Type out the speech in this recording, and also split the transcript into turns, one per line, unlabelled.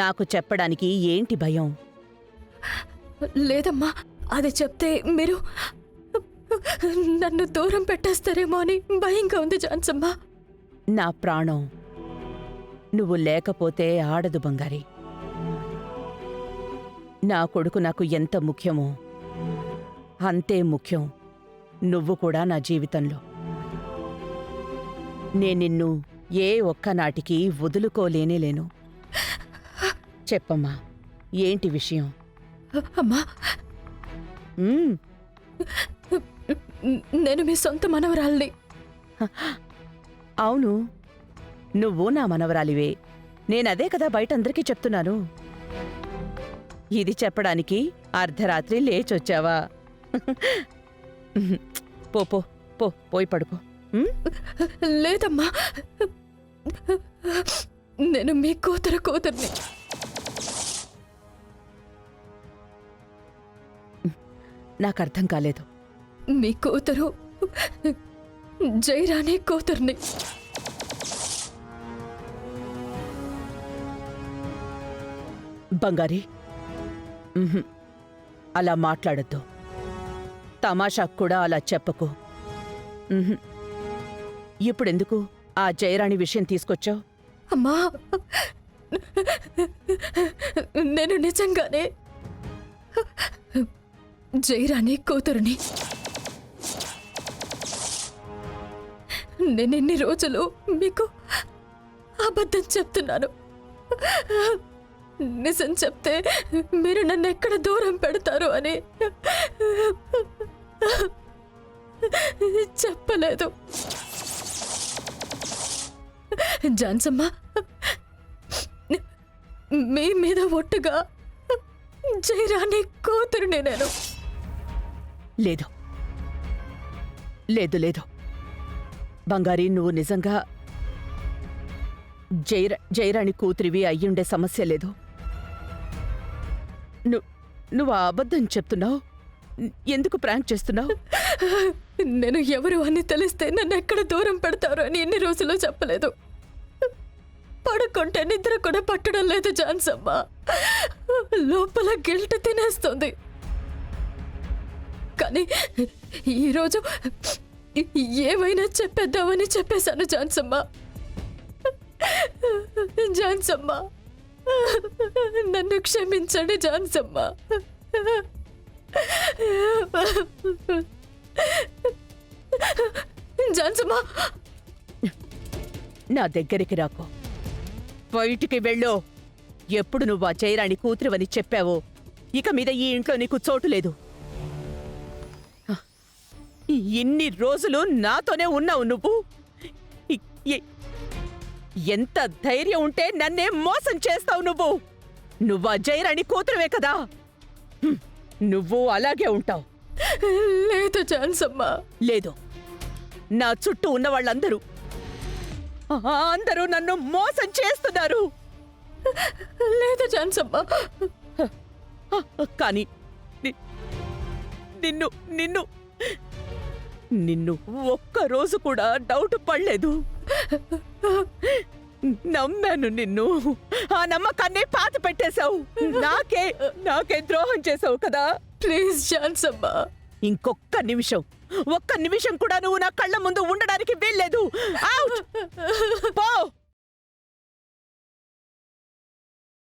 నాకు చెప్పడానికి ఏంటి భయం?
లేదమ్మా, అది చెప్తే మీరు నన్ను దూరం పెట్టేస్తారేమో అని భయంగా ఉంది జాన్సమ్మా.
నా ప్రాణం నువ్వు లేకపోతే ఆడదు బంగారి. నా కొడుకు నాకు ఎంత ముఖ్యమో అంతే ముఖ్యం నువ్వు కూడా నా జీవితంలో. నిన్ను ఏ ఒక్కనాటికి వదులుకోలేనేలేను. చెప్పమ్మా, ఏంటి విషయం?
అమ్మా, నేను మీ సొంత మనవరాల్ని.
అవును, నువ్వు నా మనవరాలివే. నేనదే కదా బయట అందరికీ చెప్తున్నాను. ఇది చెప్పడానికి అర్ధరాత్రి లేచొచ్చావా? పో పో పో, పోయి పడుకో.
లేదమ్మా, నేను మీ కూతుర్ని.
నాకర్థం కాలేదు.
మీ కూతురు జైరాణి కూతుర్ని.
బంగారి, అలా మాట్లాడద్దు. తమాషాకు కూడా అలా చెప్పకు. ఇప్పుడెందుకు ఆ జయరాణి విషయం తీసుకొచ్చావు?
అమ్మా, నేను నిజంగానే జైరాణి కూతురుని. నేనెన్ని రోజులు మీకు అబద్ధం చెప్తున్నాను. నిజం చెప్తే మీరు నన్ను ఎక్కడ దూరం పెడతారు అని చెప్పలేదు. జాన్సమ్మ, మీ మీద ఒట్టుగా జైరాణి కూతురుని నేను.
లేదు లేదు లేదు బంగారి, నువ్వు నిజంగా జైరాణి కూతురివి అయ్యుండే సమస్య లేదు. నువ్వు ఆ అబద్ధం చెప్తున్నావు. ఎందుకు ప్రాంక్ చేస్తున్నావు?
నేను ఎవరు అని తెలిస్తే నన్ను ఎక్కడ దూరం పెడతారు అని ఎన్ని రోజులు చెప్పలేదు. పడుకుంటే నిద్ర కూడా పట్టడం లేదు జాన్సమ్మ. లోపల గిల్ట్ తినేస్తుంది. కానీ ఈరోజు ఏమైనా చెప్పేద్దామని చెప్పేశాను జాన్సమ్మ. జాన్సమ్మ, నన్ను క్షమించండి జాన్సమ్మ. జాన్సమ్మ,
నా దగ్గరికి రాకు. బయటికి వెళ్ళు. ఎప్పుడు నువ్వు ఆ జయరాణి కూతురివని చెప్పావో ఇక మీద ఈ ఇంట్లో నీకు చోటు లేదు. ఇన్ని రోజులు నాతోనే ఉన్నావు నువ్వు. ఎంత ధైర్యం ఉంటే నన్నే మోసం చేస్తావు నువ్వు. నువ్వు ఆ జయరాణి కూతురువే కదా. నువ్వు అలాగే ఉంటావు.
లేదు జాన్సమ్మ.
లేదు, నా చుట్టూ ఉన్న వాళ్ళందరూ అందరూ నన్ను మోసం చేస్తున్నారు.
లేదు జాన్సమ్మ.
కానీ నిన్ను నిన్ను నిన్ను ఒక్కరోజు కూడా డౌట్ పడలేదు. నమ్మాను నిన్ను. ఆ నమ్మకాన్ని పాత పెట్టేశావు. నాకే ద్రోహం చేసావు కదా.
ప్లీజ్ జాన్సమ్మ,
ఒక్క నిమిషం కూడా నువ్వు నా కళ్ళ ముందు ఉండడానికి వీల్లేదు. అవుట్! పో!